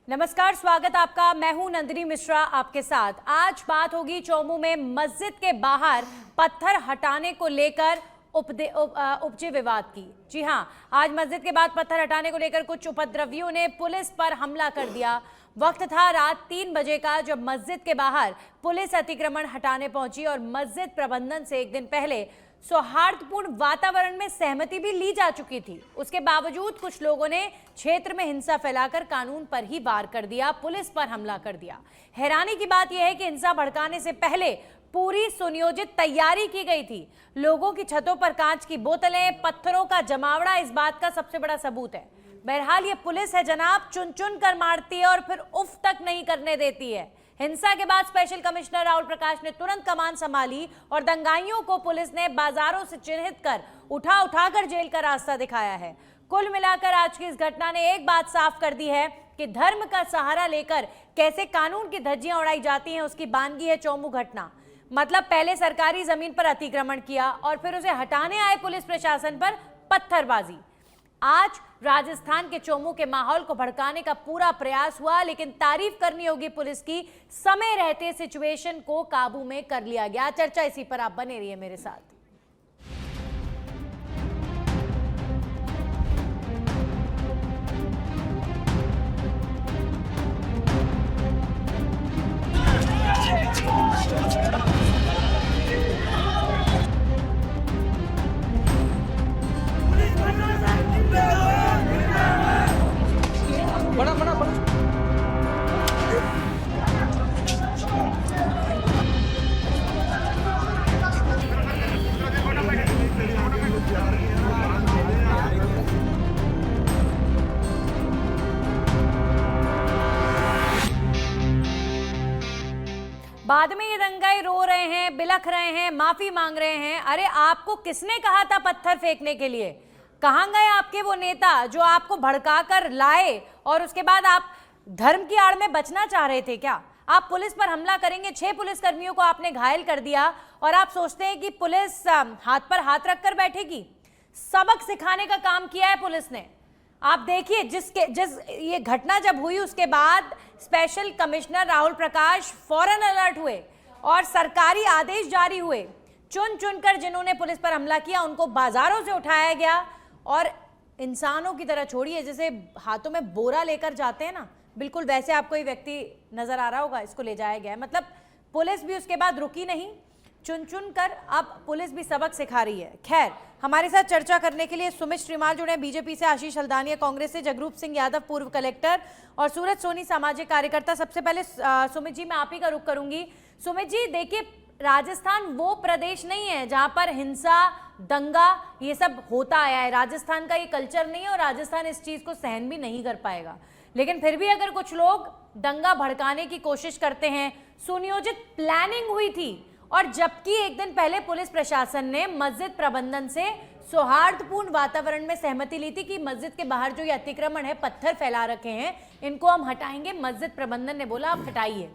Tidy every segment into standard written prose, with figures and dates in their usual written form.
नमस्कार, स्वागत आपका। मैं हूं नंदिनी मिश्रा आपके साथ। आज बात होगी चौमू में मस्जिद के बाहर पत्थर हटाने को लेकर उपजे विवाद की। जी हां, आज मस्जिद के बाद पत्थर हटाने को लेकर कुछ उपद्रवियों ने पुलिस पर हमला कर दिया। वक्त था रात 3 बजे का, जब मस्जिद के बाहर पुलिस अतिक्रमण हटाने पहुंची और मस्जिद प्रबंधन से एक दिन पहले सौहार्दपूर्ण वातावरण में सहमति भी ली जा चुकी थी। उसके बावजूद कुछ लोगों ने क्षेत्र में हिंसा फैलाकर कानून पर ही वार कर दिया, पुलिस पर हमला कर दिया। हैरानी की बात यह है कि हिंसा भड़काने से पहले पूरी सुनियोजित तैयारी की गई थी। लोगों की छतों पर कांच की बोतलें, पत्थरों का जमावड़ा इस बात का सबसे बड़ा सबूत है। बहरहाल ये पुलिस है जनाब, चुन चुन कर मारती है और फिर उफ तक नहीं करने देती है। हिंसा के बाद स्पेशल कमिश्नर राहुल प्रकाश ने तुरंत कमान संभाली और दंगाइयों को पुलिस ने बाजारों से चिन्हित कर उठाकर जेल का रास्ता दिखाया है। कुल मिलाकर आज की इस घटना ने एक बात साफ कर दी है कि धर्म का सहारा लेकर कैसे कानून की धज्जियां उड़ाई जाती हैं, उसकी बानगी है चौमू घटना। मतलब पहले सरकारी जमीन पर अतिक्रमण किया और फिर उसे हटाने आए पुलिस प्रशासन पर पत्थरबाजी। आज राजस्थान के चौमू के माहौल को भड़काने का पूरा प्रयास हुआ, लेकिन तारीफ करनी होगी पुलिस की, समय रहते सिचुएशन को काबू में कर लिया गया। चर्चा इसी पर आप बने रहिए मेरे साथ। बाद में ये दंगाई रो रहे हैं, बिलख रहे हैं, माफी मांग रहे हैं। अरे आपको किसने कहा था पत्थर फेंकने के लिए? कहां गए आपके वो नेता जो आपको भड़काकर लाए और उसके बाद आप धर्म की आड़ में बचना चाह रहे थे क्या? आप पुलिस पर हमला करेंगे, 6 पुलिसकर्मियों को आपने घायल कर दिया और आप सोचते हैं कि पुलिस हाथ पर हाथ रखकर बैठेगी। सबक सिखाने का काम किया है पुलिस ने। आप देखिए, जिस ये घटना जब हुई उसके बाद स्पेशल कमिश्नर राहुल प्रकाश फौरन अलर्ट हुए और सरकारी आदेश जारी हुए। चुन चुनकर जिन्होंने पुलिस पर हमला किया उनको बाजारों से उठाया गया और इंसानों की तरह, छोड़िए जैसे हाथों में बोरा लेकर जाते हैं ना, बिल्कुल वैसे आपको ये व्यक्ति नजर आ रहा होगा, इसको ले जाया गया है। मतलब पुलिस भी उसके बाद रुकी नहीं, चुन चुन कर अब पुलिस भी सबक सिखा रही है। खैर, हमारे साथ चर्चा करने के लिए सुमित श्रीमाल जुड़े हैं, बीजेपी से आशीष हल्दानिया, कांग्रेस से जगरूप सिंह यादव पूर्व कलेक्टर और सूरज सोनी सामाजिक कार्यकर्ता। सबसे पहले सुमित जी, मैं आप ही का रुख करूंगी। सुमित जी, देखिए राजस्थान वो प्रदेश नहीं है जहां पर हिंसा, दंगा ये सब होता आया है। राजस्थान का ये कल्चर नहीं है और राजस्थान इस चीज को सहन भी नहीं कर पाएगा। लेकिन फिर भी अगर कुछ लोग दंगा भड़काने की कोशिश करते हैं, सुनियोजित प्लानिंग हुई थी और जबकि एक दिन पहले पुलिस प्रशासन ने मस्जिद प्रबंधन से सौहार्दपूर्ण वातावरण में सहमति ली थी कि मस्जिद के बाहर जो ये अतिक्रमण है, पत्थर फैला रखे हैं, इनको हम हटाएंगे। मस्जिद प्रबंधन ने बोला आप हटाइए,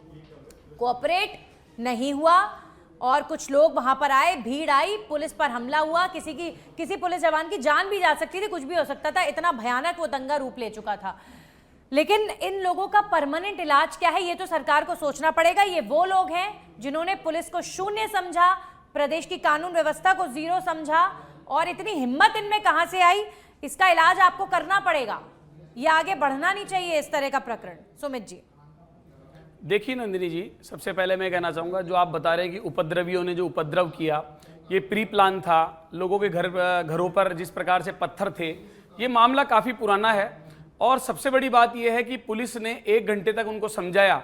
कोऑपरेट नहीं हुआ और कुछ लोग वहां पर आए, भीड़ आई, पुलिस पर हमला हुआ। किसी पुलिस जवान की जान भी जा सकती थी, कुछ भी हो सकता था, इतना भयानक वो दंगा रूप ले चुका था। लेकिन इन लोगों का परमानेंट इलाज क्या है, ये तो सरकार को सोचना पड़ेगा। ये वो लोग हैं जिन्होंने पुलिस को शून्य समझा, प्रदेश की कानून व्यवस्था को जीरो समझा, और इतनी हिम्मत इनमें कहां से आई? इसका इलाज आपको करना पड़ेगा। ये आगे बढ़ना नहीं चाहिए इस तरह का प्रकरण। सुमित जी, देखिए नंदिनी जी, सबसे पहले मैं कहना चाहूँगा, जो आप बता रहे हैं कि उपद्रवियों ने जो उपद्रव किया, ये प्री प्लान था। लोगों के घरों पर जिस प्रकार से पत्थर थे, ये मामला काफ़ी पुराना है। और सबसे बड़ी बात यह है कि पुलिस ने 1 घंटे तक उनको समझाया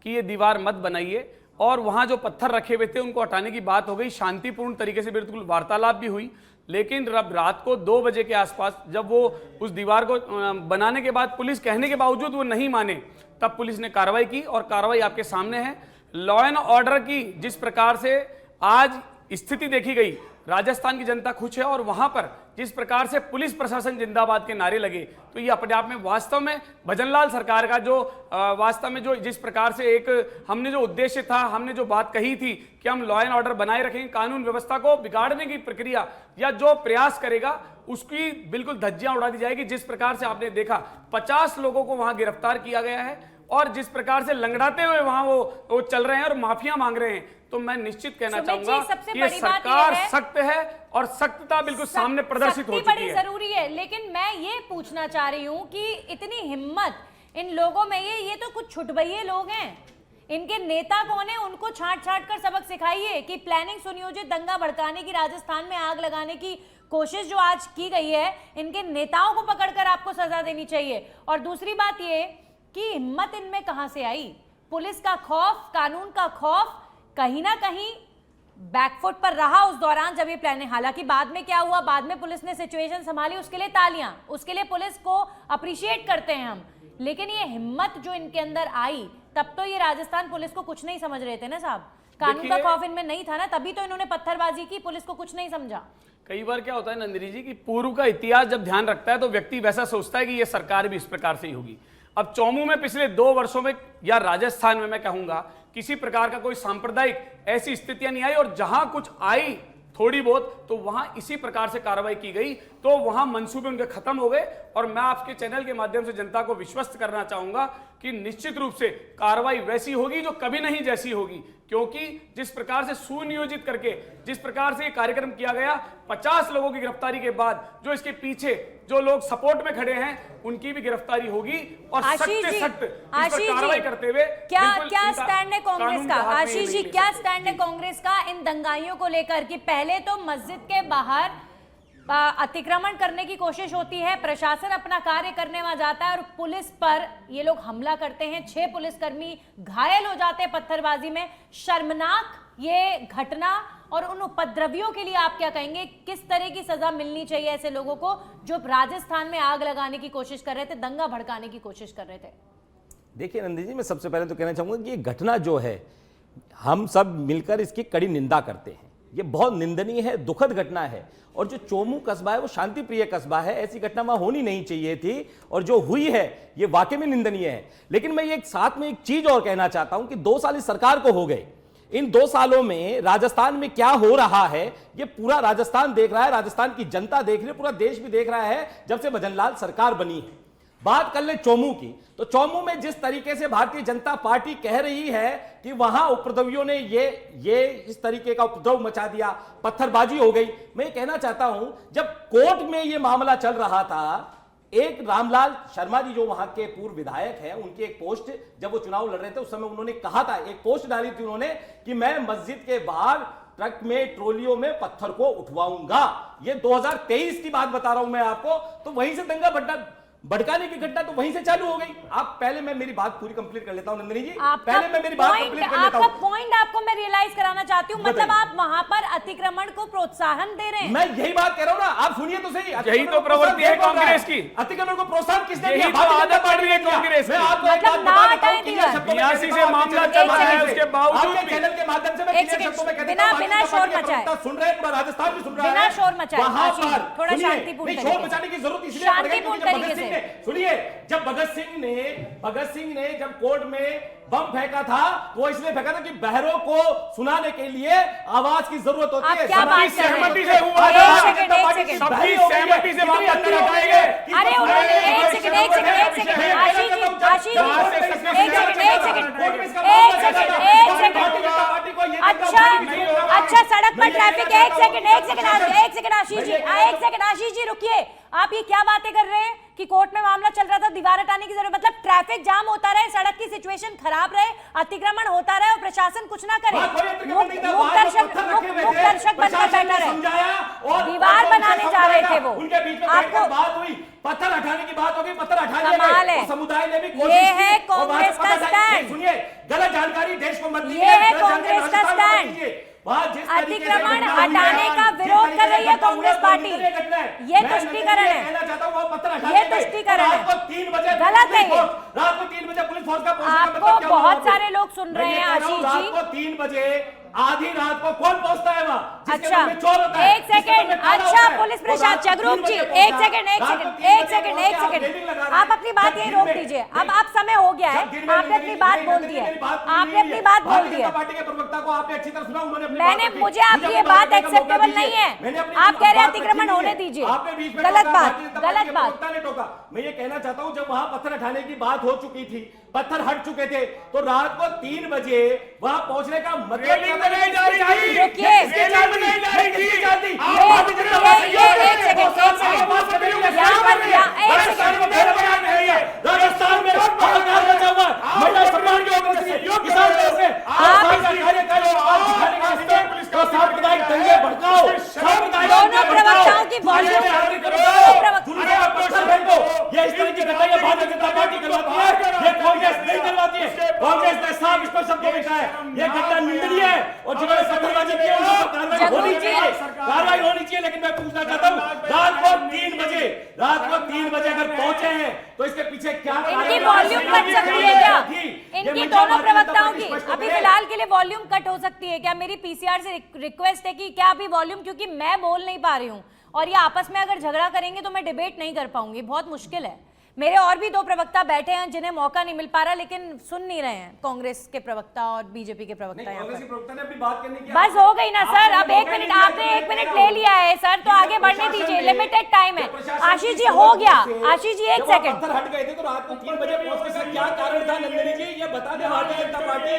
कि ये दीवार मत बनाइए, और वहाँ जो पत्थर रखे हुए थे उनको हटाने की बात हो गई, शांतिपूर्ण तरीके से बिल्कुल वार्तालाप भी हुई। लेकिन जब रात को 2 बजे के आसपास जब वो उस दीवार को बनाने के बाद पुलिस कहने के बावजूद वो नहीं माने, तब पुलिस ने कार्रवाई की, और कार्रवाई आपके सामने है। लॉ एंड ऑर्डर की जिस प्रकार से आज स्थिति देखी गई, राजस्थान की जनता खुश है। और वहां पर जिस प्रकार से पुलिस प्रशासन जिंदाबाद के नारे लगे, तो ये अपने आप में वास्तव में भजनलाल सरकार का जो वास्तव में जो जिस प्रकार से एक हमने जो उद्देश्य था, हमने जो बात कही थी कि हम लॉ एंड ऑर्डर बनाए रखेंगे, कानून व्यवस्था को बिगाड़ने की प्रक्रिया या जो प्रयास करेगा उसकी बिल्कुल धज्जियां उड़ा दी जाएगी। जिस प्रकार से आपने देखा 50 लोगों को वहां गिरफ्तार किया गया है और जिस प्रकार से लंगड़ाते हुए वहां वो चल रहे हैं और माफिया मांग रहे हैं, तो मैं निश्चित कहना सुमित जी, चाहूंगा सबसे कि बड़ी ये बात सरकार ये है- सख्त है और सख्तता बिल्कुल सामने प्रदर्शित हो सख्ती चुकी बड़ी है। जरूरी है, लेकिन मैं ये पूछना चाह रही हूं कि इतनी हिम्मत इन लोगों में, ये तो कुछ छुटभइये लोग हैं, इनके नेता कौन है, उनको छांट छांट कर सबक सिखाइए कि प्लानिंग सुनियोजित दंगा भड़काने की, राजस्थान में आग लगाने की कोशिश जो आज की गई है, इनके नेताओं को पकड़कर आपको सजा देनी चाहिए। और दूसरी बात ये कि हिम्मत इनमें कहां से आई? पुलिस का खौफ, कानून का खौफ कहीं ना कहीं बैकफुट पर रहा उस दौरान जब ये प्लानिंग, हालांकि बाद में क्या हुआ, बाद में पुलिस ने सिचुएशन संभाली, उसके लिए तालियां, उसके लिए पुलिस को अप्रिशिएट करते हैं हम। लेकिन ये हिम्मत जो इनके अंदर आई, तब तो ये राजस्थान पुलिस को कुछ नहीं समझ रहे थे ना साहब, कानून का खौफ इनमें नहीं था ना, तभी तो इन्होंने पत्थरबाजी की, पुलिस को कुछ नहीं समझा। कई बार क्या होता है नंदिनी जी कि पूर्व का इतिहास जब ध्यान रखता है तो व्यक्ति वैसा सोचता है कि ये सरकार भी इस प्रकार से ही होगी। अब चौमू में पिछले 2 वर्षों में या राजस्थान में मैं कहूंगा किसी प्रकार का कोई सांप्रदायिक ऐसी स्थितियां नहीं आई, और जहां कुछ आई थोड़ी बहुत तो वहां इसी प्रकार से कार्रवाई की गई, तो वहां मंसूबे उनके खत्म हो गए। और मैं आपके चैनल के माध्यम से जनता को विश्वस्त करना चाहूंगा कि निश्चित रूप से कार्रवाई वैसी होगी जो कभी नहीं जैसी होगी, क्योंकि जिस प्रकार से सुनियोजित करके जिस प्रकार से ये कार्यक्रम किया गया, 50 लोगों की गिरफ्तारी के बाद जो इसके पीछे जो लोग सपोर्ट में खड़े हैं उनकी भी गिरफ्तारी होगी, और सख्त से सख्त इस पर कार्रवाई करते हुए क्या स्टैंड है कांग्रेस का? आशीष जी, क्या स्टैंड है कांग्रेस का इन दंगाइयों को लेकर कि पहले तो मस्जिद के बाहर अतिक्रमण करने की कोशिश होती है, प्रशासन अपना कार्य करने वहां जाता है और पुलिस पर ये लोग हमला करते हैं, 6 पुलिसकर्मी घायल हो जाते हैं पत्थरबाजी में। शर्मनाक ये घटना, और उन उपद्रवियों के लिए आप क्या कहेंगे? किस तरह की सजा मिलनी चाहिए ऐसे लोगों को जो राजस्थान में आग लगाने की कोशिश कर रहे थे, दंगा भड़काने की कोशिश कर रहे थे? देखिए नंदी जी, मैं सबसे पहले तो कहना चाहूंगा कि ये घटना जो है हम सब मिलकर इसकी कड़ी निंदा करते हैं, ये बहुत निंदनीय है, दुखद घटना है। और जो चोमू कस्बा है वो शांति प्रिय कस्बा है, ऐसी घटना वहां होनी नहीं चाहिए थी, और जो हुई है ये वाकई में निंदनीय है। लेकिन मैं ये साथ में एक चीज और कहना चाहता हूं कि 2 साल इस सरकार को हो गए, इन 2 सालों में राजस्थान में क्या हो रहा है ये पूरा राजस्थान देख रहा है, राजस्थान की जनता देख रही है, पूरा देश भी देख रहा है जब से भजनलाल सरकार बनी है। बात कर ले चोमू की, तो चोमू में जिस तरीके से भारतीय जनता पार्टी कह रही है कि वहां उपद्रवियों ने ये इस तरीके का उपद्रव मचा दिया, पत्थरबाजी हो गई। मैं ये कहना चाहता हूं, जब कोर्ट में ये मामला चल रहा था, एक रामलाल शर्मा जी जो वहां के पूर्व विधायक हैं, उनकी एक पोस्ट जब वो चुनाव लड़ रहे थे उस समय उन्होंने कहा था, एक पोस्ट डाली थी उन्होंने कि मैं मस्जिद के बाहर ट्रक में ट्रोलियों में पत्थर को उठवाऊंगा। ये 2023 की बात बता रहा हूं मैं आपको। तो वहीं से दंगा भड़काने की घटना तो वहीं से चालू हो गई। आप पहले मैं मेरी बात पूरी कंप्लीट कर लेता हूं नंदिनी जी, पहले मैं मेरी बात कंप्लीट कर लेता हूं। आपका पॉइंट आपको मैं रियलाइज कराना चाहती हूं, मतलब आप वहां पर अतिक्रमण को प्रोत्साहन दे रहे हैं। मैं यही बात कह रहा हूं ना, आप सुनिए तो सही। यही तो प्रवृत्ति है कांग्रेस की, अतिक्रमण को प्रोत्साहन किसने दिया? यही तो आदत पड़ रही है कांग्रेस की। मैं आपको एक बात मतलब बता ना देता हूं, हटाएं क्लियर शब्दों में 82 से मामला चल रहा है, उसके बावजूद आपके भी चैनल के माध्यम से मैं एक क्लियर सेकंड, शब्दों में कहता हूं, बिना शोर मचाए, सुन रहे हैं, पूरा राजस्थान भी सुन रहा है, बिना शोर मचाए, वहां आशीष, पर थोड़ा सुनिए, शांतिपूर्ण नहीं, तरीके शोर से। मचाने की जरूरत इसलिए पड़ गई शांतिपूर्ण क्योंकि जब तरीके से। सुनिए, जब भगत सिंह ने जब कोर्ट में बम फेंका था, वो इसलिए फेंका था कि बहरों को सुनाने के लिए आवाज की जरूरत होती है। आप क्या बात कर रहे हैं? सहमति से हुआ एक था। सेकंड, एक सेकंड। सबकी सहमति से मामला अंदर हटाएंगे। अरे उन्होंने एक सेकंड आशीष जी, आशीष जी, अच्छा सड़क पर ट्रैफिक, एक सेकंड आशीष जी रुकिए। आप ये क्या बातें कर रहे हैं कि कोर्ट में मामला चल रहा था, दीवार हटाने की जरूरत, मतलब ट्रैफिक जाम होता रहे, सड़क की सिचुएशन खराब रहे, अतिक्रमण होता रहे और प्रशासन कुछ ना करे, मुक्त दर्शक बनकर बैठा रहे, दीवार बनाने जा रहे थे वो। आपको बात हुई, पत्थर हटाने की बात होगी, पत्थर हटा दिया कमाल गया। है। समुदाय ने भी ये कोशिश की, है और वहां कांग्रेस से का पता स्टैंड। सुनिए, गलत जानकारी देश को मत दीजिए, ये है गलत जानकारी कांग्रेस का राजस्थान को मत स्टैंड। दीजिए। वहां जिस तरीके से अतिक्रमण घटना हुई हटाने है, का जिस विरोध तरीके कर से रही है घटना हुई कांग्रेस पार्टी। ये घटना है। ये मैं तुष्टीकरण है। कहना चाहता हूं, वो पत्थर हटा ये दिए गए। तुष्टीकरण और है। रात को 3 बजे गलत है ये। रात को 3 बजे पुलिस फोर्स का पहुंचने का मतलब आपको क्या हुआ बहुत वहां पे? सारे लोग सुन मैं रहे ये हैं कह रहा हूं, आशीष जी। रात को 3 बजे आधी रात को कौन पहुंचता है वहां? जिसके अच्छा, मन में चोर होता है, एक सेकंड, जिसके मन में काला अच्छा होता है, पुलिस वो प्रशासन, रात को 3 जगरूप जी, बजे एक पहुंचा, सेकंड, एक रात सेकंड, को 3 एक बजे सेकंड, एक पहुंचे, आप सेकंड, रेलिंग लगा रहे आप हैं। अपनी बात जब यही दिन रोक में- दीजिए। अब नहीं, आप समय हो गया है, जब दिन में आपने अपनी बात बोल दी है, आपने अपनी बात बोल दी है। पार्टी के प्रवक्ता को आपने अच्छी तरह सुना, उन्होंने अपनी मैंने बात रखी। मुझे आपकी ये अपनी बात करने का मौका एक्सेप्टेबल दीजिए। नहीं है। मैंने अपनी आप कह रहे हैं बात रखी अतिक्रमण नहीं होने है। दीजिए। आपने बीच में गलत टोका, बात, भारतीय जनता गलत पार्टी के बात। प्रवक्ता ने टोका। मैं ये कहना चाहता हूं, जब वहां पत्थर हटाने की बात हो चुकी थी, पत्थर हट चुके थे, तो रात को 3 बजे वहां पहुंचने का मतलब रेलिंग बनाई जा रही थी। रुकिए। रेलिंग बनाई जा रही थी। ये एक सेकंड, एक सेकंड, यहाँ पर एक सेकंड, राजस्थान में हाहाकार मचा हुआ है। महिला सम्मान के ऊपर से, किसान के ऊपर से, कार्यकारी दिखाने के वास्ते तो सांप्रदायिक दंगे भड़काओ, सांप्रदायिक दोनों दंगे प्रवक्ताओं की भड़काओ, वॉल्यूम- दूसरे पे दोनों प्रवक्ता- दूसरे पे पत्थर फेंको। ये इस तरह की घटनाएं भारतीय जनता पार्टी करवाती है, ये कांग्रेस नहीं करवाती है। कांग्रेस ने साफ स्पष्ट शब्दों में कहा है, ये घटना निंदनीय है और जिन्होंने पत्थरबाजी की है उन पर कार्रवाई होनी चाहिए, कार्रवाई होनी चाहिए। लेकिन मैं पूछना चाहता हूँ, रात को 3 बजे अगर पहुंचे हैं तो इसके पीछे क्या इनकी वॉल्यूम कट सकती है क्या? इनकी दोनों प्रवक्ताओं की अभी फिलहाल के लिए वॉल्यूम कट हो सकती है क्या? मेरी पीसीआर से रिक्वेस्ट है कि क्या अभी वॉल्यूम, क्योंकि मैं बोल नहीं पा रही हूँ और ये आपस में अगर झगड़ा करेंगे तो मैं डिबेट नहीं कर पाऊंगी, बहुत मुश्किल है। मेरे और भी 2 प्रवक्ता बैठे हैं जिन्हें मौका नहीं मिल पा रहा, लेकिन सुन नहीं रहे हैं कांग्रेस के प्रवक्ता और बीजेपी के प्रवक्ता यहाँ पर। प्रवक्ता ने अपनी बात करने की बस हो गई ना सर, अब 1 मिनट, आपने 1 मिनट ले लिया है सर, तो आगे बढ़ने दीजिए, लिमिटेड टाइम है। आशीष जी हो गया, आशीष जी 1 सेकंड। पत्थर हट गए थे तो रात को 3 बजे पहुंचने का क्या कारण था नंदिनी जी, ये बता दें भारतीय जनता पार्टी।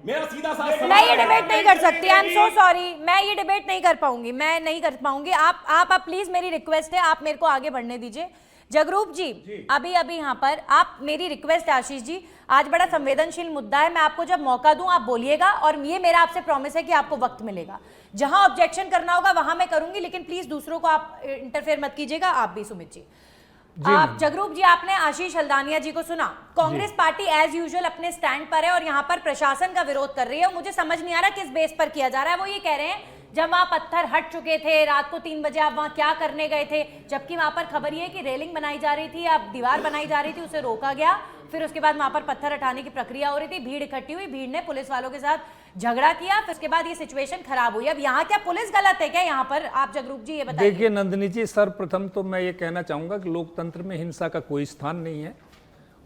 मेरा सीधा सा मैं ये डिबेट नहीं कर सकती, आई एम सो सॉरी, मैं ये डिबेट नहीं कर पाऊंगी, मैं नहीं कर पाऊंगी। आप प्लीज, मेरी रिक्वेस्ट है, आप मेरे को आगे बढ़ने दीजिए। जगरूप जी अभी यहाँ पर आप, मेरी रिक्वेस्ट है आशीष जी, आज बड़ा संवेदनशील मुद्दा है, मैं आपको जब मौका दूं आप बोलिएगा और ये मेरा आपसे प्रॉमिस है कि आपको वक्त मिलेगा। जहां ऑब्जेक्शन करना होगा वहां मैं करूंगी, लेकिन प्लीज दूसरों को आप इंटरफेयर मत कीजिएगा। आप भी सुमित जी, आप जगरूप जी, आपने आशीष हल्दानिया जी को सुना। कांग्रेस पार्टी एज यूजुअल अपने स्टैंड पर है और यहाँ पर प्रशासन का विरोध कर रही है। मुझे समझ नहीं आ रहा किस बेस पर किया जा रहा है। वो ये कह रहे हैं जब वहां पत्थर हट चुके थे, रात को 3 बजे आप वहां क्या करने गए थे, जबकि वहां पर खबर ये है कि रेलिंग बनाई जा रही थी, अब दीवार बनाई जा रही थी, उसे रोका गया, फिर उसके बाद वहां पर पत्थर हटाने की प्रक्रिया हो रही थी, भीड़ इकट्ठी हुई, भीड़ ने पुलिस वालों के साथ झगड़ा किया, फिर उसके बाद ये सिचुएशन खराब हुई। अब यहाँ क्या पुलिस गलत है क्या? यहाँ पर आप जगरूप जी ये बताइए। देखिए नंदिनी जी, सर्वप्रथम तो मैं ये कहना चाहूँगा कि लोकतंत्र में हिंसा का कोई स्थान नहीं है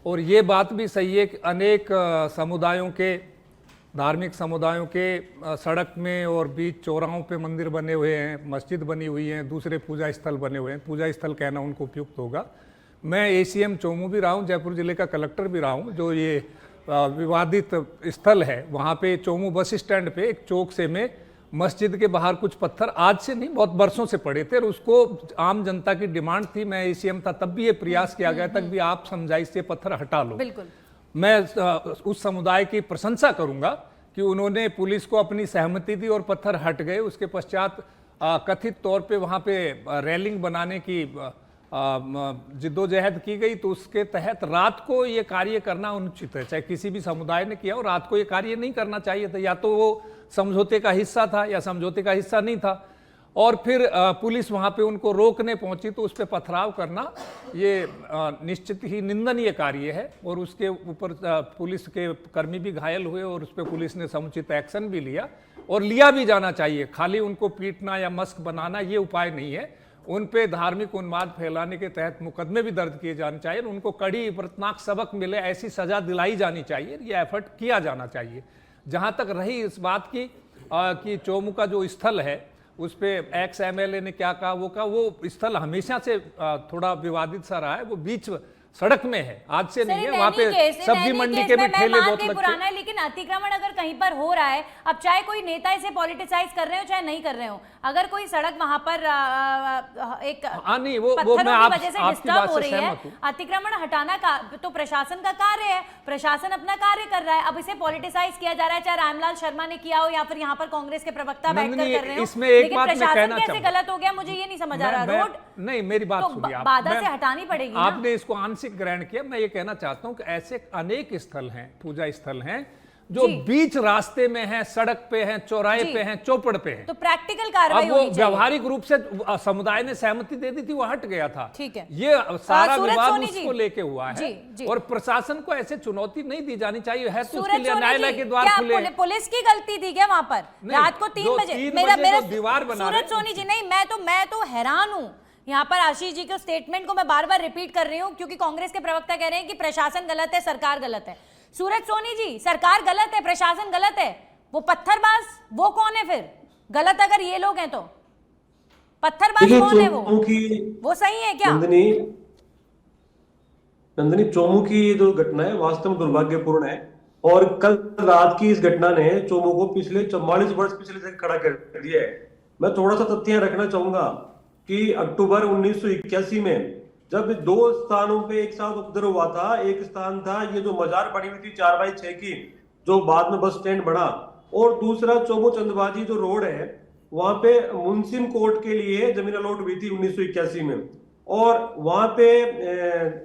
और ये बात भी सही है कि अनेक समुदायों के, धार्मिक समुदायों के सड़क में और बीच चौराहों पे मंदिर बने हुए हैं, मस्जिद बनी हुई हैं, दूसरे पूजा स्थल बने हुए हैं। पूजा स्थल कहना उनको उपयुक्त होगा। मैं एसीएम चोमू भी रहा हूँ, जयपुर जिले का कलेक्टर भी रहा हूँ। जो ये विवादित स्थल है वहाँ पे चोमू बस स्टैंड पे एक चौक से में मस्जिद के बाहर कुछ पत्थर आज से नहीं बहुत बरसों से पड़े थे और उसको आम जनता की डिमांड थी। मैं एसीएम था तब भी ये प्रयास किया गया, तक भी आप समझाइश से पत्थर हटा लो। बिल्कुल, मैं उस समुदाय की प्रशंसा करूंगा कि उन्होंने पुलिस को अपनी सहमति दी और पत्थर हट गए। उसके पश्चात कथित तौर पे वहाँ पे रेलिंग बनाने की जिद्दोजहद की गई, तो उसके तहत रात को ये कार्य करना अनुचित है। चाहे किसी भी समुदाय ने किया हो, रात को ये कार्य नहीं करना चाहिए था। या तो वो समझौते का हिस्सा था या समझौते का हिस्सा नहीं था। और फिर पुलिस वहाँ पे उनको रोकने पहुंची तो उस पर पथराव करना ये निश्चित ही निंदनीय कार्य है और उसके ऊपर पुलिस के कर्मी भी घायल हुए और उस पर पुलिस ने समुचित एक्शन भी लिया और लिया भी जाना चाहिए। खाली उनको पीटना या मस्क बनाना ये उपाय नहीं है। उन पे धार्मिक उन्माद फैलाने के तहत मुकदमे भी दर्ज किए जाने चाहिए, उनको कड़ी इबरतनाक सबक मिले, ऐसी सजा दिलाई जानी चाहिए। ये एफर्ट किया जाना चाहिए। जहाँ तक रही इस बात की कि चोमू का जो स्थल है उस पे एक्स एमएलए ने क्या कहा, वो स्थल हमेशा से थोड़ा विवादित सा रहा है। वो बीच सड़क में है, आज से नहीं है। वहाँ पे सब्जी मंडी के भी ठेले बहुत लगते पुराना है, लेकिन अतिक्रमण अगर कहीं पर हो रहा है, अब चाहे कोई नेता इसे पॉलिटिसाइज कर रहे हो चाहे नहीं कर रहे हो, अगर कोई सड़क वहां पर एक नहीं, वो पत्थरों मैं की वजह से डिस्टर्ब हो रही है, अतिक्रमण हटाना का तो प्रशासन का कार्य है, प्रशासन अपना कार्य कर रहा है। अब इसे पॉलिटिसाइज किया जा रहा है, चाहे रामलाल शर्मा ने किया हो या फिर यहाँ पर कांग्रेस के प्रवक्ता बैठकर कर रहे हो। इसमें एक बात मैं प्रशासन कहना कैसे गलत हो गया, मुझे ये नहीं समझ आ रहा। रोड नहीं, मेरी बात सुनिए आप, बाधा से हटानी पड़ेगी। आपने इसको आंशिक ग्रहण किया। मैं ये कहना चाहता हूं कि ऐसे अनेक स्थल हैं, पूजा स्थल हैं जो जी। बीच रास्ते में है, सड़क पे हैं, चौराहे जी। पे हैं, चौपड़ पे हैं। तो प्रैक्टिकल कार्रवाई अब वो होनी चाहिए। व्यवहारिक रूप से समुदाय ने सहमति दे दी थी, वो हट गया था। ठीक है। ये सारा सूरज विवाद सोनी जी। उसको लेके हुआ जी, है। जी। और प्रशासन को ऐसे चुनौती नहीं दी जानी चाहिए, है तो उसके सूरज लिए सोनी न्यायालय जी, के द्वार क्या खुले हैं। पुलिस की गलती थी क्या वहां पर नहीं, रात को 3 जो बजे? 3 मेरा बजे मेरा जो दीवार बना सूरज रहे- सोनी जी, नहीं, मैं तो हैरान हूं। यहाँ पर आशीष जी के स्टेटमेंट को मैं बार बार रिपीट कर रही हूँ, क्योंकि कांग्रेस के प्रवक्ता कह रहे हैं कि प्रशासन गलत है, सरकार गलत है। सूरज सोनी जी, सरकार गलत है, प्रशासन गलत है, वो पत्थरबाज वो कौन है फिर? गलत अगर ये लोग हैं तो पत्थरबाज कौन है? वो सही है क्या? नंदिनी, चोमू की ये जो घटना है वास्तव में दुर्भाग्यपूर्ण है। और कल रात की इस घटना ने चोमू को पिछले 44 वर्ष पिछले से खड़ा कर दिया है। मैं थोड़ा सा तथ्य रखना चाहूंगा कि अक्टूबर 1981 में जब 2 स्थानों पे एक साथ उपद्रव हुआ था, एक स्थान था ये जो मजार बनी हुई थी 4x6 की, जो बाद में बस स्टैंड बना, और दूसरा चोमू चंदबाजी जो रोड है, वहां पे मुंसिम कोर्ट के लिए जमीन अलॉट हुई थी 1981 में। और वहां पे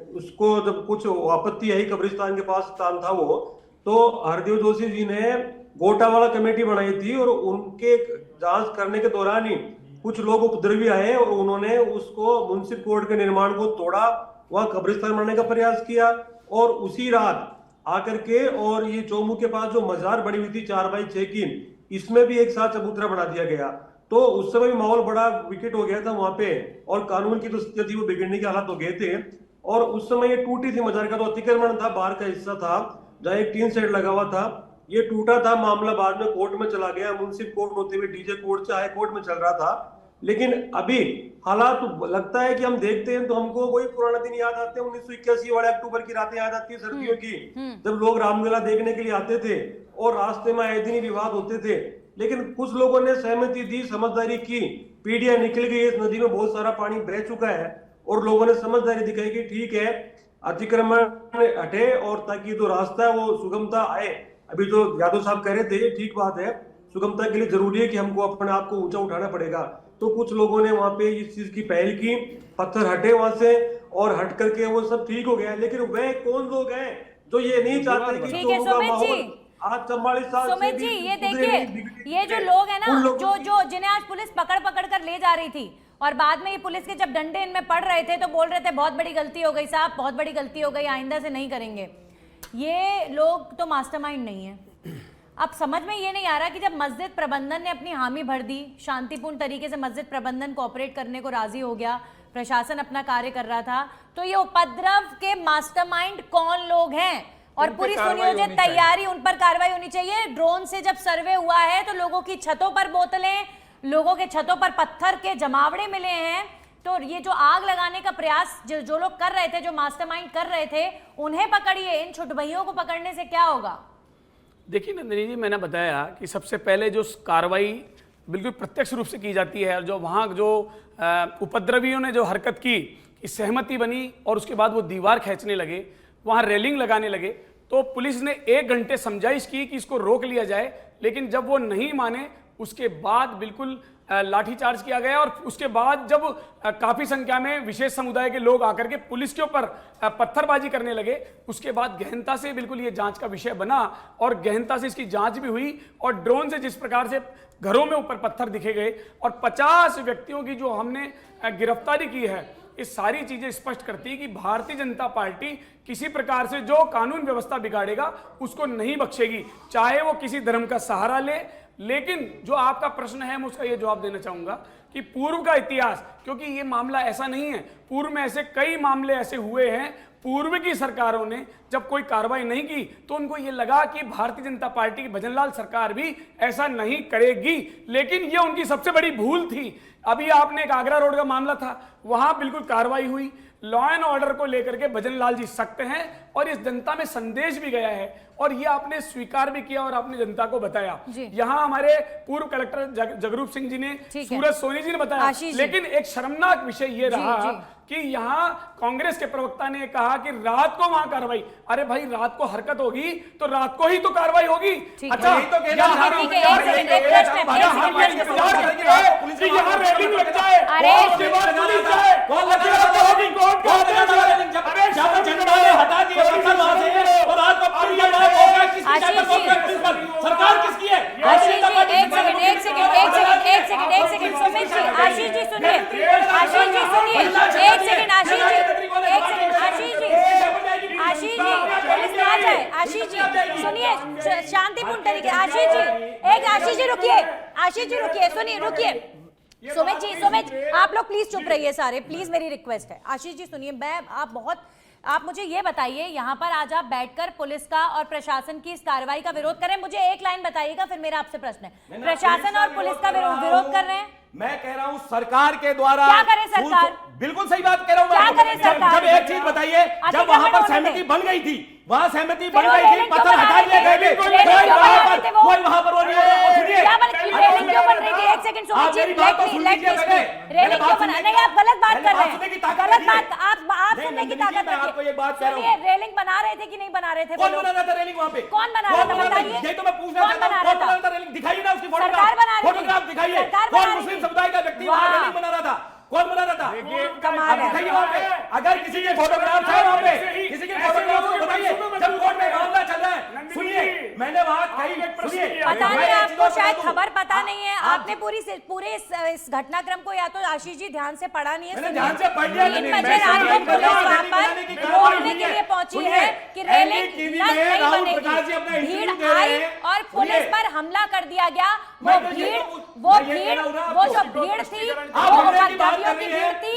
उसको जब कुछ आपत्ति आई, कब्रिस्तान के पास स्थान था वो, तो हरदेव जोशी जी ने गोटावाला कमेटी बनाई थी, और उनके जांच करने के दौरान ही कुछ लोग उपद्रवी आए और उन्होंने उसको मुंसिफ कोर्ट के निर्माण को तोड़ा, वहां कब्रिस्तान बनाने का प्रयास किया। और उसी रात आकर के और ये चोमू के पास जो मजार बनी हुई थी 4x6 की, इसमें भी एक साथ चबूतरा बना दिया गया। तो उस समय भी माहौल बड़ा विकेट हो गया था वहां पे, और कानून की जो स्थिति थी वो बिगड़ने के हालात हो गए थे। और उस समय ये टूटी थी मजार का, तो अतिक्रमण था, बाहर का हिस्सा था जहां एक टीन शेड लगा हुआ था, ये टूटा था। मामला बाद में कोर्ट में चला गया, मुंसिफ कोर्ट होते हुए डीजे कोर्ट से हाई कोर्ट में चल रहा था। लेकिन अभी हालात लगता है कि हम देखते हैं तो हमको वही पुराना दिन याद आते हैं, 1981 वाले अक्टूबर की रातें याद आती है सर्दियों की, जब लोग रामलीला देखने के लिए आते थे और रास्ते में आए दिन ही विवाद होते थे। लेकिन कुछ लोगों ने सहमति दी, समझदारी की, पीढ़ियां निकल गई, इस नदी में बहुत सारा पानी बह चुका है, और लोगों ने समझदारी दिखाई कि ठीक है अतिक्रमण हटे और ताकि जो रास्ता है वो सुगमता आए। अभी जो यादव साहब कह रहे थे ठीक बात है, सुगमता के लिए जरूरी है कि हमको अपने आप को ऊंचा उठाना पड़ेगा। तो कुछ लोगों ने वहां पे इस चीज की पहल की, पत्थर हटे वहां से और हट करके वो सब ठीक हो गया। लेकिन वह कौन लोग हैं जो ये नहीं चाहते कि ठीक है चोमू का सुमित जी, माहौल आज 44 साल से सुमित भी जी, ये गुजरे देखिए, नहीं, बिगड़े ये जो नहीं। लोग हैं ना, उन लोगों की- जो जिन्हें आज पुलिस पकड़ पकड़ कर ले जा रही थी, और बाद में ये पुलिस के जब डंडे इनमें पड़ रहे थे तो बोल रहे थे बहुत बड़ी गलती हो गई साहब, बहुत बड़ी गलती हो गई, आइंदा से नहीं करेंगे। ये लोग तो मास्टरमाइंड नहीं है। अब समझ में ये नहीं आ रहा कि जब मस्जिद प्रबंधन ने अपनी हामी भर दी, शांतिपूर्ण तरीके से मस्जिद प्रबंधन कोऑपरेट करने को राजी हो गया, प्रशासन अपना कार्य कर रहा था, तो ये उपद्रव के मास्टरमाइंड कौन लोग हैं? और उन पे पूरी कार्रवाई सुनियोजित होनी चाहिए। तैयारी, उन पर कार्रवाई होनी चाहिए। ड्रोन से जब सर्वे हुआ है तो लोगों की छतों पर बोतलें, लोगों के छतों पर पत्थर के जमावड़े मिले हैं। तो ये जो आग लगाने का प्रयास जो लोग कर रहे थे, जो मास्टरमाइंड कर रहे थे, उन्हें पकड़िए। इन छुटभइयों को पकड़ने से क्या होगा? देखिए नंदिनी जी, मैंने बताया कि सबसे पहले जो कार्रवाई बिल्कुल प्रत्यक्ष रूप से की जाती है, और जो वहाँ जो उपद्रवियों ने जो हरकत की कि सहमति बनी और उसके बाद वो दीवार खींचने लगे, वहाँ रेलिंग लगाने लगे, तो पुलिस ने 1 घंटे समझाइश की कि इसको रोक लिया जाए। लेकिन जब वो नहीं माने, उसके बाद बिल्कुल लाठीचार्ज किया गया। और उसके बाद जब काफी संख्या में विशेष समुदाय के लोग आकर के पुलिस के ऊपर पत्थरबाजी करने लगे, उसके बाद गहनता से बिल्कुल ये जांच का विषय बना और गहनता से इसकी जांच भी हुई। और ड्रोन से जिस प्रकार से घरों में ऊपर पत्थर दिखे गए और 50 व्यक्तियों की जो हमने गिरफ्तारी की है, ये सारी चीजें स्पष्ट करती है कि भारतीय जनता पार्टी किसी प्रकार से जो कानून व्यवस्था बिगाड़ेगा उसको नहीं बख्शेगी, चाहे वो किसी धर्म का सहारा ले। लेकिन जो आपका प्रश्न है मैं उसका ये जवाब देना चाहूंगा कि पूर्व का इतिहास, क्योंकि ये मामला ऐसा नहीं है, पूर्व में ऐसे कई मामले ऐसे हुए हैं, पूर्व की सरकारों ने जब कोई कार्रवाई नहीं की तो उनको ये लगा कि भारतीय जनता पार्टी की भजनलाल सरकार भी ऐसा नहीं करेगी, लेकिन ये उनकी सबसे बड़ी भूल थी। अभी आपने एक आगरा रोड का मामला था, वहां बिल्कुल कार्रवाई हुई, लॉ एंड ऑर्डर को लेकर के भजनलाल जी सख्त हैं और इस जनता में संदेश भी गया है और ये आपने स्वीकार भी किया और आपने जनता को बताया। यहाँ हमारे पूर्व कलेक्टर जगरूप सिंह जी ने, सूरज सोनी जी ने बताया। लेकिन एक शर्मनाक विषय ये रहा कि यहाँ कांग्रेस के प्रवक्ता ने कहा कि रात को वहां कार्रवाई। अरे भाई, रात को हरकत होगी तो रात को ही तो कार्रवाई होगी। अच्छा, यहाँ रेलिंग लग जाए, उसके बाद पुलिस जाए, आशीष जी, आशीष जी सुनिए, शांतिपूर्ण तरीके, आशीष जी एक, आशीष जी रुकिए, आशीष जी रुकिए, सुनिए, रुकिए, सुमित जी, आप लोग प्लीज चुप रहिए सारे, प्लीज मेरी रिक्वेस्ट है। आशीष जी सुनिए, आप मुझे ये बताइए, यहाँ पर आज आप बैठकर पुलिस का और प्रशासन की इस कार्रवाई का विरोध कर रहे हैं, मुझे एक लाइन बताइएगा, फिर मेरा आपसे प्रश्न है। प्रशासन और पुलिस का विरोध कर रहे हैं? मैं कह रहा हूं सरकार के द्वारा क्या करे सरकार? बिल्कुल सही बात कह रहा हूं। क्या करे सरकार? जब एक चीज बताइए, जब वहां पर सहमति बन गई थी, वहां सहमति बन गई थी, पत्थर हटा लिए गए थे, कोई वहां पर वो नहीं हो रहा। सुनिए, रेलिंग क्यों बन रही थी? एक सेकंड सुमित जी, रेलिंग क्यों बना? नहीं, आप गलत बात कर रहे हैं, गलत बात, आप सुनने की ताकत रखिए। सुनिए, रेलिंग बना रहे थे कि नहीं बना रहे थे? कौन बना रहा था रेलिंग वहां पे? कौन बना रहा था बताइए? यही तो मैं पूछना चाहता हूं, कौन बना रहा था रेलिंग? दिखाइए ना उसकी सरकार बना रही थी। फोटोग्राफ दिखाइए, सरकार बना कौन रही मुस्लिम थी। समुदाय का व्यक्ति वहां रेलिंग बना रहा था? कौन बना रहा था? कमाल है। दिखाइए वहां पे, अगर किसी के फोटोग्राफ है वहां पे, किसी के फोटोग्राफ बताइए। जब कोर्ट में मामला चल रहा है, सुनिए, मैंने वहां कही, सुनिए, पता नहीं, आपको शायद खबर पता नहीं है, आपने पूरे इस घटनाक्रम को या तो आशीष जी ध्यान से पढ़ा नहीं है। मैंने ध्यान से पढ़ लिया, 3 बजे रात को पुलिस वहां पर रोकने के लिए पहुंची है कि रेलिंग नहीं बनेगी, भीड़ आई और पुलिस पर हमला कर दिया गया। वो जो भीड़ थी, वो उपद्रवियों की भीड़ थी,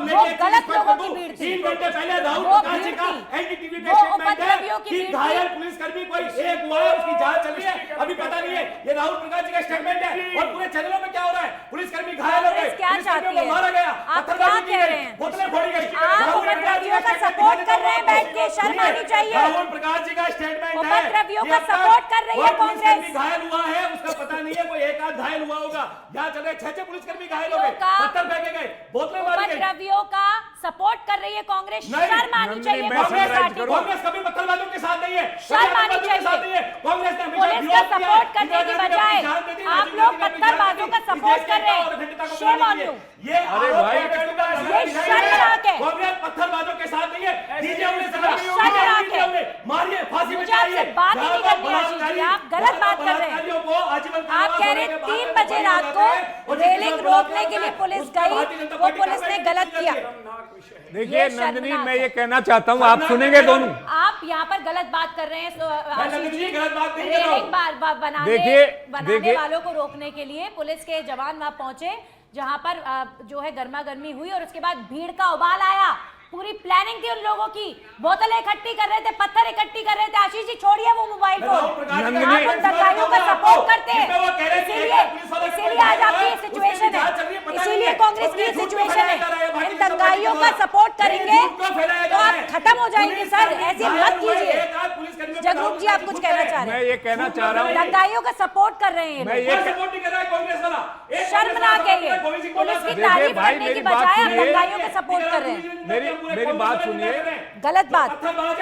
वो गलत लोगों की भीड़ थी, 3 घंटे पहले राहुल वो प्रकाश जी भीड़ का थी, एनडीटीवी पे वो स्टेटमेंट उपद्रवियों है की कि भीड़ घायल थी। पुलिसकर्मी कोई एक हुआ है, उसकी जांच चल रही है, अभी पता नहीं है। ये राहुल प्रकाश जी का स्टेटमेंट है और पूरे चैनलों में क्या हो रहा है? पुलिसकर्मी घायल हो गए, क्या चाहती है? मारा गया, आप पत्थरबाजी क्या की कह गई, रहे हैं? बोतलें फोड़ी गई। आप उपद्रवियों का सपोर्ट कर रहे हैं बैठ के, शर्म आनी चाहिए। राहुल प्रकाश जी का स्टेटमेंट है उपद्रवियों का सपोर्ट कर रही है कांग्रेस। घायल हुआ है, उसका पता नहीं है, कोई एक आध घायल हुआ होगा। यहाँ चल रहे 6 पुलिसकर्मी घायल हो गए, पत्थर फेंके गए, बोतलें मारी गई। उपद्रवियों का सपोर्ट कर रही है कांग्रेस, नहीं, शर्म आनी चाहिए मैं कांग्रेस समझाइज पार्टी को। कांग्रेस कभी पत्थरबाजों के साथ नहीं है, शर्म आनी चाहिए। कांग्रेस ने पुलिस का सपोर्ट करने की बजाय आप लोग पत्थरबाजों का सपोर्ट कर रहे हैं। Shame on you. ये अरे भाई, ये शर्मनाक है। कांग्रेस पत्थरबाजों के साथ नहीं है। दीजिए उन्हें सजा, शर्मनाक है। मारिए, फांसी पे मुझे आपसे चढ़ाइए। बात ही नहीं करनी आशीष जी, आप गलत बात कर रहे हैं। आप कह रहे हैं 3 बजे रात को रेलिंग रोकने के लिए पुलिस गई, वो पुलिस ने गलत किया। देखिए ये नंदिनी, शर्मनाक मैं है। ये कहना चाहता हूँ, आप सुनेंगे दोनों। आप यहाँ पर गलत बात कर रहे हैं आशीष जी। गलत बात नहीं कर रहा हूं। रेलिंग बनाने वालों को रोकने के लिए पुलिस के जवान वहां पहुंचे, जहां पर जो है गर्मा गर्मी हुई और उसके बाद भीड़ का उबाल आया। पूरी प्लानिंग थी उन लोगों की, बोतलें इकट्ठी कर रहे थे, पत्थर इकट्ठी कर रहे थे। आशीष जी छोड़िए वो मोबाइल फोन, आप उन दंगाइयों का सपोर्ट करते हैं, इसीलिए आज आपकी ये सिचुएशन है, इसीलिए कांग्रेस की ये सिचुएशन है। इन दंगाइयों का सपोर्ट करेंगे तो आप खत्म हो जाएंगे सर, ऐसे मत कीजिए। जगरूप जी, आप कुछ कहना चाह रहे मैं हैं? ये कहना चाह रहा हूँ, दंगाइयों का सपोर्ट कर रहे हैं मैं ये ये लोग। सपोर्ट नहीं कर रहा है कांग्रेस वाला। शर्मनाक है ये, पुलिस की देखिए तारीफ भाई, करने की मेरी बात बजाय आप सुनिए। दंगाइयों का सपोर्ट कर रहे हैं। मेरी बात सुनिए। गलत बात।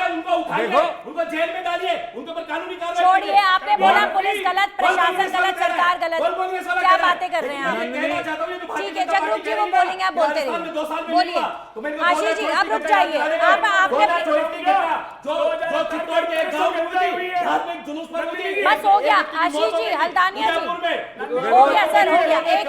उनको उठाइए, देखो, उनको जेल में डालिए, उनके ऊपर कानूनी कार्रवाई छोड़िए, कीजिए। आपने बोला कौन पुलिस की? गलत, कौन प्रशासन कांग्रेस वाला गलत, कह रहा है? सरकार गलत। कौन कांग्रेस वाला क्या कह रहा है? बातें कर रहे हैं आप? लेकिन मैं कहना चाहता हूं, ये तो भारतीय ठीक है, जनता जगरूप पार्टी जी कह वो रही है। बोलेंगे, आप बोलते राजस्थान में 2 साल रहिए, में बोलिए। नहीं हुआ, तो मैंने आशीष जी आप रुक जाइए, आपने जो चित्तौड़ के एक गांव में हुई, धार्मिक जुलूस पर हुई। बस हो गया आशीष जी, हल्दानिया जी, हो गया सर, हो गया। एक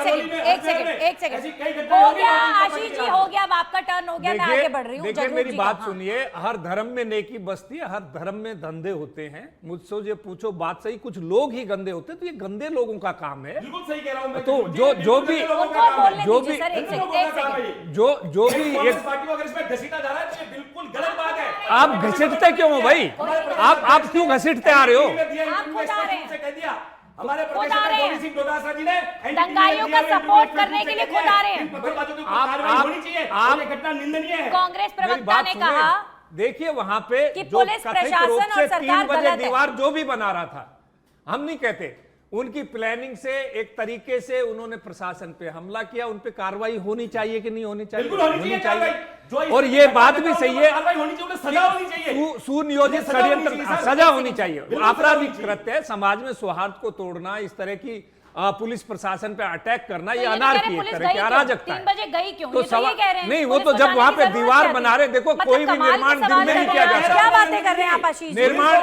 सेकंड हो गया आशीष जी, हो गया, अब आपका टर्न हो गया, मैं आगे बढ़ रही हूँ। देखिए जगरूप मेरी जी बात का, हाँ। सुनिए, हर धर्म में नेकी बसती है, हर धर्म में धंधे होते हैं। मुझसे ये पूछो, बात सही, कुछ लोग ही गंदे होते हैं, तो ये गंदे लोगों का काम है। बिल्कुल सही कह रहा हूं मैं। तो जो भी उनको बोलने जो दीजिए भी- सर, एक सेकंड। जो भी कांग्रेस एक पार्टी को अगर इसमें घसीटा जा रहा है तो ये बिल्कुल गलत बात है। आप घसीटते क्यों हो भाई? आप क्यों घसीटते आ रहे हो? आप खुद आ रहे हैं। से कह दिया हमारे खुद प्रदेश आ रहे में हैं। गोविंद सिंह डोटासरा जी ने दंगाइयों का सपोर्ट करने के लिए खुद आ रहे हैं। आप होनी चाहिए, आप- ये घटना निंदनीय है। कांग्रेस मेरी प्रवक्ता बात ने सुनिए। कहा देखिए वहां पे कि जो पुलिस, कथित प्रशासन रूप और से सरकार 3 बजे गलत है। दीवार जो भी बना रहा था, हम नहीं कहते, उनकी प्लानिंग से एक तरीके से उन्होंने प्रशासन पे हमला किया। उन पे कार्रवाई होनी चाहिए कि नहीं होनी चाहिए? बिल्कुल होनी चाहिए कार्रवाई। जो इस और ये बात भी सही है, कार्रवाई होनी चाहिए, उन्हें सजा होनी चाहिए। सुनियोजित सजा होनी षड्यंत्र, चाहिए, सर। सजा होनी चाहिए। बिल्कुल आपराधिक सजा होनी कृत्य है, समाज में सौहार्द को तोड़ना, इस तरह की पुलिस प्रशासन पे अटैक करना, तो ये ये तो कह अनार रहे की पुलिस एक गई तरह की क्यों? अराजकता 3 बजे गई क्यों? तो ये तो ये कह रहे हैं। नहीं, वो पुलिस तो को जब जाने वहां की पे जरूरत दीवार क्या थी? बना रहे, देखो मतलब कोई भी कमाल के निर्माण दिन सवाल में नहीं कर किया रहे जा हैं। सकता। क्या बातें कर रहे हैं आप आशीष जी? निर्माण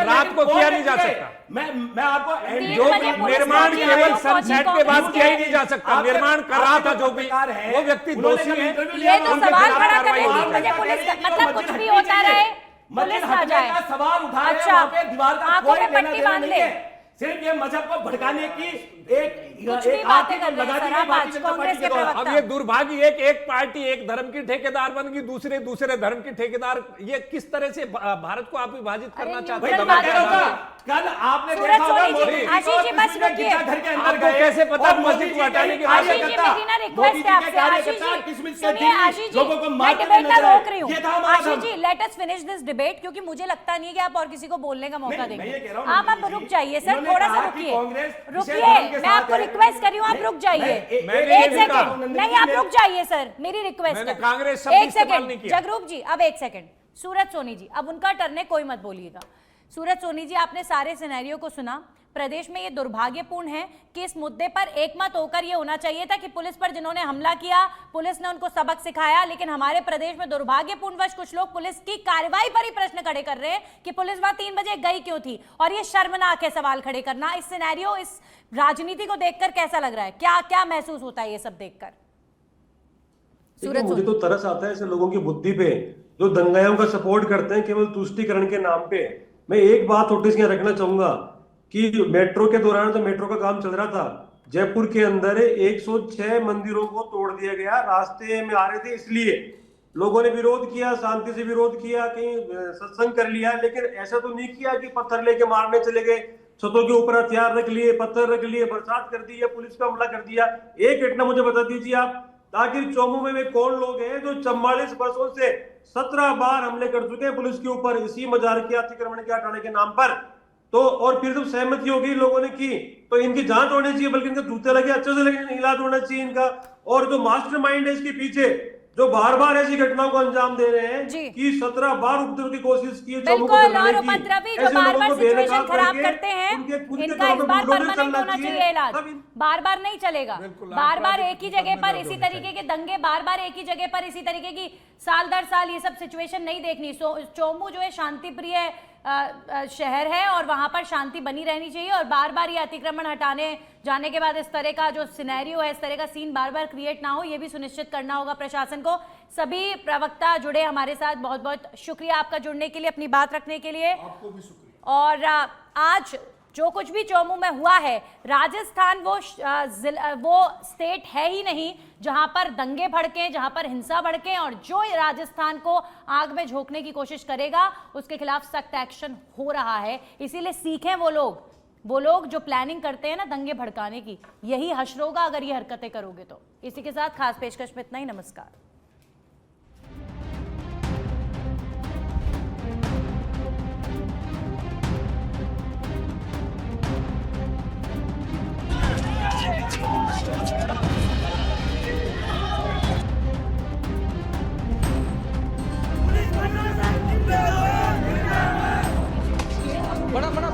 रात को किया नहीं जा सकता। मैं आपको 3 जो बजे पुलिस निर्माण पहुंची, केवल आप सनसेट पहुंची के बाद कांग्रेस किया ही के। नहीं जा सकता। निर्माण कर रहा था जो भी, वो व्यक्ति दोषी है। ये तो उनके सवाल खिलाफ खड़ा कर कार्रवाई रहे हैं होनी 3 बजे चाहिए। पुलिस का, मतलब कुछ भी होता रहे, पुलिस ना हटने जाए। का सवाल उठा रहे हैं, अच्छा, वहाँ पे दीवार का आंखों कोई में लेना पट्टी देना बांध नहीं ले। है। सिर्फ ये मजहब को भड़काने की कुछ भी बातें कर रहे हैं सर आप आज कांग्रेस के अब प्रवक्ता। ये दुर्भाग्य एक पार्टी एक धर्म की ठेकेदार बन गई, दूसरे धर्म की ठेकेदार। ये किस तरह से भारत को आप विभाजित करना चाहते भाई हैं? तो मैं कह रहा हूँ, कल आपने सूरज देखा होगा सोनी जी, मोदी जी आशीष को जी, बस किसी ने रुकिए। गिरजाघर के अंदर आपको गए कैसे पता और मस्जिद मोदी को जी हटाने की के बात आशीष जी कार्यकर्ता, मेरी ना मोदी रिक्वेस्ट जी है के आपसे, आशीष कार्यकर्ता जी किसमिस के सुनिए, दिन आशीष जी लोगों को मैं मारते डिबेट ना नजर आए। रोक रही हूँ। ये था हमारा आशीष धर्म। जी let us finish this debate, क्योंकि मुझे लगता नहीं है कि आप और किसी को बोलने का मौका नहीं, मैं ये देंगे। कह रहा हूँ, आप नंदिनी रुक जी, जाइए सर, उन्होंने थोड़ा सा कहा कि रुकिए कांग्रेस विशेष रुकिए, धर्म के मैं साथ आपको है। रिक्वेस्ट कर रही हूँ, आप रुक जाइए मैंने एक ये भी कहा, सेकंड। नहीं आप रुक जाइए सर, मेरी रिक्वेस्ट मैंने है कांग्रेस शब्द एक इस्तेमाल सेकंड। नहीं किया। जगरूप जी अब एक सेकंड। सूरज सोनी जी अब उनका टर्न है, कोई मत बोलिएगा। सूरज सोनी जी आपने सारे सिनेरियो को सुना। प्रदेश में ये दुर्भाग्यपूर्ण है कि इस मुद्दे पर एकमत होकर ये होना चाहिए था कि पुलिस पर जिन्होंने हमला किया पुलिस ने उनको सबक सिखाया, लेकिन हमारे प्रदेश में दुर्भाग्यपूर्णवश कुछ लोग पुलिस की कार्रवाई पर ही प्रश्न खड़े कर रहे हैं कि पुलिस वहां 3 बजे गई क्यों थी। और ये शर्मनाक है सवाल खड़े करना। इस सिनेरियो, इस राजनीति को देखकर कैसा लग रहा है, क्या क्या महसूस होता है ये सब देखकर? देखिए, मुझे तो तरस आता है ऐसे लोगों की बुद्धि पे जो दंगाइयों का सपोर्ट करते हैं केवल तुष्टीकरण के नाम पे। मैं एक बात नोटिस यहाँ रखना चाहूंगा कि मेट्रो के दौरान तो मेट्रो का काम चल रहा था, जयपुर के अंदर 106 मंदिरों को तोड़ दिया गया। रास्ते में आ रहे थे इसलिए लोगों ने विरोध किया, शांति से विरोध किया, कहीं सत्संग कर लिया, लेकिन ऐसा तो नहीं किया कि पत्थर लेके मारने चले गए, छतों के ऊपर हथियार रख लिए, पत्थर रख लिए, बरसात कर दी या पुलिस पे हमला कर दिया। एक घटना मुझे बता दीजिए आप, आखिर चौमू में वे कौन लोग हैं जो 44 वर्षों से 17 बार हमले कर चुके हैं पुलिस के ऊपर इसी मजार के अतिक्रमण के हटाने के नाम पर? तो और फिर जब सहमति होगी लोगों ने की तो इनकी जांच होनी चाहिए, बल्कि इनके जूते लगे अच्छे से लगे, इलाज होना चाहिए इनका। और जो मास्टरमाइंड है इसके पीछे, जो बार बार ऐसी घटनाओं को अंजाम दे रहे हैं जी। कि 17 बार उपद्रव की कोशिश की है चौमू को बिल्कुल, जलाने और की, उपद्रवी जो ऐसे बार लोगों बार को सिचुएशन बेनकाब खराब करके करते हैं उनके खुद के इनका घरों इस में बार बुलडोजर परमानेंट चलना होना चाहिए इलाज। तब इन- बार बार नहीं चलेगा, बिल्कुल, बार बार आपराधिक एक ही जगह पर मुकदमे इसी दर्ज तरीके के दंगे, बार बार एक ही जगह पर इसी तरीके की साल दर साल ये सब सिचुएशन नहीं देखनी। चौमू जो है शांति प्रिय शहर है और वहां पर शांति बनी रहनी चाहिए, और बार बार ये अतिक्रमण हटाने जाने के बाद इस तरह का जो सिनेरियो है, इस तरह का सीन बार बार क्रिएट ना हो, ये भी सुनिश्चित करना होगा प्रशासन को। सभी प्रवक्ता जुड़े हमारे साथ, बहुत बहुत शुक्रिया आपका जुड़ने के लिए, अपनी बात रखने के लिए। आपको भी शुक्रिया। और आज जो कुछ भी चौमू में हुआ है, राजस्थान वो स्टेट है ही नहीं जहां पर दंगे भड़के, जहां पर हिंसा भड़के, और जो राजस्थान को आग में झोंकने की कोशिश करेगा उसके खिलाफ सख्त एक्शन हो रहा है। इसीलिए सीखें वो लोग जो प्लानिंग करते हैं ना दंगे भड़काने की, यही हश्र होगा अगर ये हरकतें करोगे तो। इसी के साथ खास पेशकश में इतना ही, नमस्कार। बड़ा